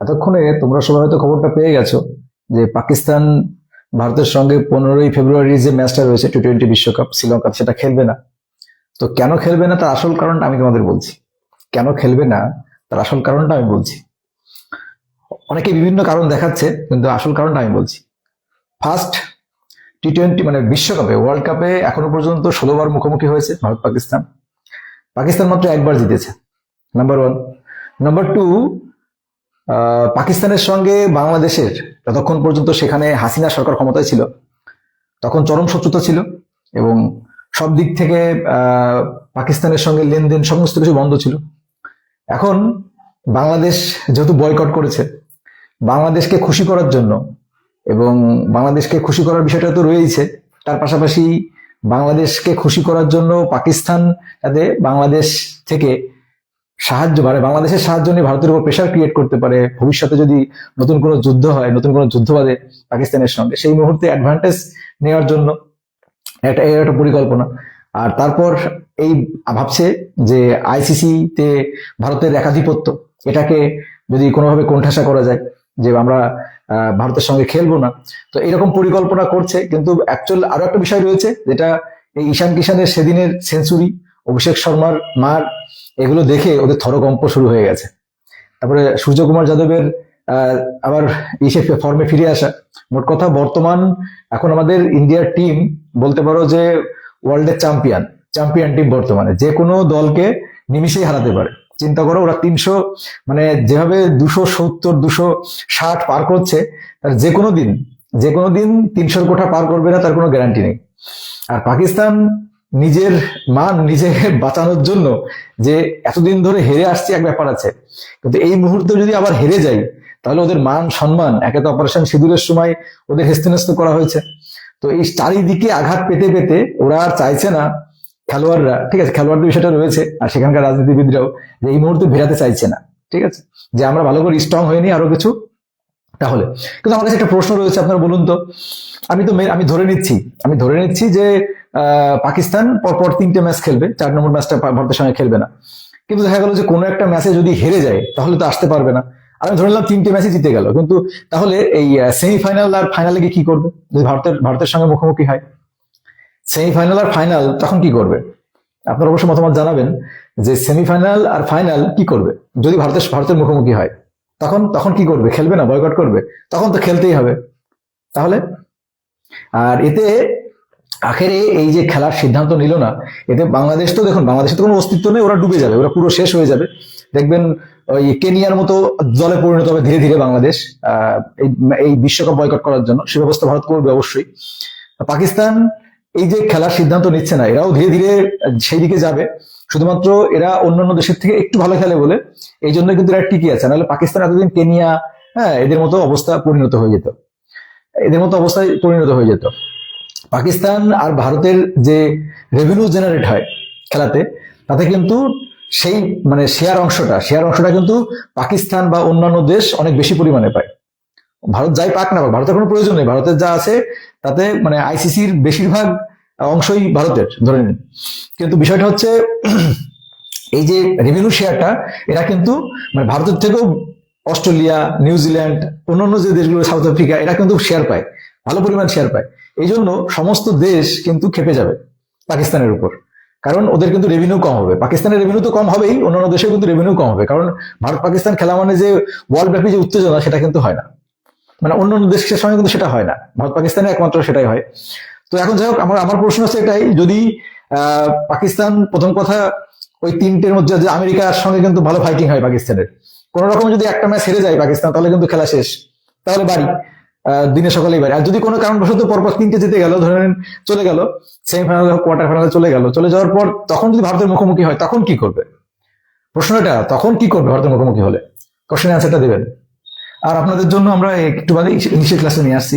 এতক্ষণে তোমরা সবাই হয়তো খবরটা পেয়ে গেছো যে পাকিস্তান ভারতের সঙ্গে 15ই ফেব্রুয়ারি যে ম্যাচটা রয়েছে টি-20 বিশ্বকাপ শ্রীলঙ্কা, সেটা খেলবে না। তো কেন খেলবে না তার আসল কারণটা আমি তোমাদের বলছি। কেন খেলবে না তার আসল কারণটা আমি বলছি। অনেকে বিভিন্ন কারণ দেখাচ্ছে, কিন্তু আসল কারণটা আমি বলছি। ফার্স্ট টি-20 মানে বিশ্বকাপে, ওয়ার্ল্ড কাপে এখনো পর্যন্ত 16বার মুখোমুখি হয়েছে ভারত পাকিস্তান। পাকিস্তান মাত্র একবার জিতেছে, নাম্বার ওয়ান। নাম্বার টু, পাকিস্তানের সঙ্গে বাংলাদেশের যতক্ষণ পর্যন্ত সেখানে হাসিনা সরকার ক্ষমতায় ছিল তখন চরম শত্রুতা ছিল, এবং সব দিক থেকে পাকিস্তানের সঙ্গে লেনদেন সমস্ত কিছু বন্ধ ছিল। এখন বাংলাদেশ যেহেতু বয়কট করেছে, বাংলাদেশকে খুশি করার জন্য, এবং বাংলাদেশকে খুশি করার বিষয়টা তো রয়েছে, তার পাশাপাশি বাংলাদেশকে খুশি করার জন্য পাকিস্তান যাতে বাংলাদেশ থেকে সাহায্য, মানে বাংলাদেশের সাহায্য নিয়ে ভারতের উপর প্রেশার ক্রিয়েট করতে পারে, ভবিষ্যতে যদি নতুন কোনো যুদ্ধ হয়, নতুন কোনো যুদ্ধ বাঁধে পাকিস্তানের সঙ্গে, সেই মুহূর্তে অ্যাডভান্টেজ নেওয়ার জন্য একটা পরিকল্পনা। আর তারপর এই ভাবছে যে আইসিসি তে ভারতের একাধিপত্য, এটাকে যদি কোনোভাবে কোণঠাসা করা যায়, যে আমরা ভারতের সঙ্গে খেলবো না, তো এরকম পরিকল্পনা করছে। কিন্তু অ্যাকচুয়াল আরো একটা বিষয় রয়েছে, যেটা এই ঈশান কিষানের সেদিনের সেঞ্চুরি, অভিষেক শর্মার মার, এগুলো দেখে ওদের থরকম্প শুরু হয়ে গেছে। তারপরে সূর্যকুমার যাদবের আবার ইসে ফর্মে ফিরে আসা। মোট কথা বর্তমান এখন আমাদের ইন্ডিয়ার টিম বলতে পারো যে ওয়ার্ল্ডের চ্যাম্পিয়ন টিম। বর্তমানে যে কোনো দলকে নিমিশেই হারাতে পারে। চিন্তা করো, ওরা 300 মানে যেভাবে 270 260 পার করছে, তার যে কোনো দিন 300 কোঠা পার করবে না, তার কোনো গ্যারান্টি নেই। আর পাকিস্তান নিজের মান নিজেকে বাঁচানোর জন্য যে এতদিন ধরে হেরে আসছে এক ব্যাপার আছে, কিন্তু এই মুহূর্তে যদি আবার হেরে যায়, তাহলে ওদের মান সম্মান, একে তো অপারেশন সিঁদুরের সময় ওদের হেস্তনেস্ত করা হয়েছে। তো এই চারিদিকে আঘাত পেতে পেতে ওরা আর চাইছে না, খেলোয়াড়রা, ঠিক আছে, খেলোয়াড়দের বিষয়টা রয়েছে, আর সেখানকার রাজনীতিবিদরাও, যে এই মুহূর্তে ভেরাতে চাইছে না, ঠিক আছে, যে আমরা ভালো করে স্ট্রং হয়নি আরো কিছু তাহলে। কিন্তু আমার কাছে একটা প্রশ্ন রয়েছে, আপনারা বলুন তো। আমি ধরে নিচ্ছি যে পাকিস্তান পরপর 3টে ম্যাচ খেলবে, 4 নম্বর ম্যাচটা ভারতের সঙ্গে খেলবে না। কিন্তু দেখা গেল যে কোনো একটা ম্যাচে যদি হেরে যায়, তাহলে তো আসতে পারবে না। আমি ধরে নিলাম 3টে ম্যাচই জিতে গেল, কিন্তু তাহলে এই সেমিফাইনাল আর ফাইনালে গিয়ে কি করবে যদি ভারতের সঙ্গে মুখোমুখি হয়? সেমিফাইনাল আর ফাইনাল তখন কি করবে? আপনারা অবশ্যই মতামত জানাবেন যে সেমিফাইনাল আর ফাইনাল কি করবে যদি ভারতের মুখোমুখি হয়। তখন কি করবে? খেলবে না, বয়কট করবে? তখন তো খেলতেই হবে। তাহলে আর এতে আখেরে এই যে খেলার সিদ্ধান্ত নিল না, এতে বাংলাদেশ তো, দেখুন, বাংলাদেশের তো কোনো অস্তিত্ব নেই, ওরা ডুবে যাবে, ওরা পুরো শেষ হয়ে যাবে। দেখবেন ওই কেনিয়ার মতো দলে পরিণত হবে ধীরে ধীরে বাংলাদেশ, এই বিশ্বকাপ বয়কট করার জন্য। সে ব্যবস্থা ভারত করবে অবশ্যই। পাকিস্তান এই যে খেলার সিদ্ধান্ত নিচ্ছে না, এরাও ধীরে ধীরে সেই দিকে যাবে। শুধুমাত্র এরা অন্যান্য দেশের থেকে একটু ভালো খেলে বলে এই জন্য কিন্তু এরা টিকে আছে, নাহলে পাকিস্তান এতদিন কেনিয়া, হ্যাঁ, এদের মতো অবস্থায় পরিণত হয়ে যেত। পাকিস্তান আর ভারতের যে রেভিনিউ জেনারেট হয় খেলাতে, তাতে কিন্তু সেই মানে শেয়ার অংশটা কিন্তু পাকিস্তান বা অন্যান্য দেশ অনেক বেশি পরিমাণে পায়। ভারত যাই পাক না পাক, ভারতের কোনো প্রয়োজন নেই, ভারতের যা আছে তাতে মানে আইসিসির বেশিরভাগ অংশই ভারতের, ধরে নিন। কিন্তু বিষয়টা হচ্ছে এই যে রেভিনিউ শেয়ারটা, এরা কিন্তু মানে ভারতের থেকেও অস্ট্রেলিয়া, নিউজিল্যান্ড, অন্যান্য যে দেশগুলো, সাউথ আফ্রিকা, এরা কিন্তু শেয়ার পায়, ভালো পরিমাণ শেয়ার পায়। এই জন্য সমস্ত দেশ কিন্তু খেপে যাবে পাকিস্তানের উপর, কারণ ওদের কিন্তু রেভিনিউ কম হবে। পাকিস্তানের রেভিনিউ তো কম হবেই, অন্যান্য দেশেও কিন্তু রেভিনিউ কম হবে, কারণ ভারত পাকিস্তান খেলা মানে যে ওয়ার্ল্ড ব্যাপী যে উত্তেজনা, সেটা কিন্তু হয় না, মানে অন্যান্য দেশের সঙ্গে কিন্তু সেটা হয় না, ভারত পাকিস্তানে একমাত্র সেটাই হয়। তো এখন যাই হোক, আমার প্রশ্ন হচ্ছে এটাই, যদি পাকিস্তান, প্রথম কথা, ওই 3টের মধ্যে যে আমেরিকার সঙ্গে কিন্তু ভালো ফাইটিং হয় পাকিস্তানের, কোন রকম যদি একটা ম্যাচ হেরে যায় পাকিস্তান, তাহলে কিন্তু খেলা শেষ, তাহলে বাড়ি, দিনে সকালেই বাড়ি। আর যদি কোনো কারণবশত পরপর 3টে জিতে গেল, ধরেন চলে গেল সেমিফাইনাল, কোয়ার্টার ফাইনালে চলে যাওয়ার পর, তখন যদি ভারতের মুখোমুখি হয়, তখন কি করবে? প্রশ্নটা, তখন কি করবে ভারতের মুখোমুখি হলে? কোশ্চেন অ্যান্সারটা দেবেন। আর আপনাদের জন্য আমরা একটু বাদে ইংলিশের ক্লাসে নিয়ে আসছি।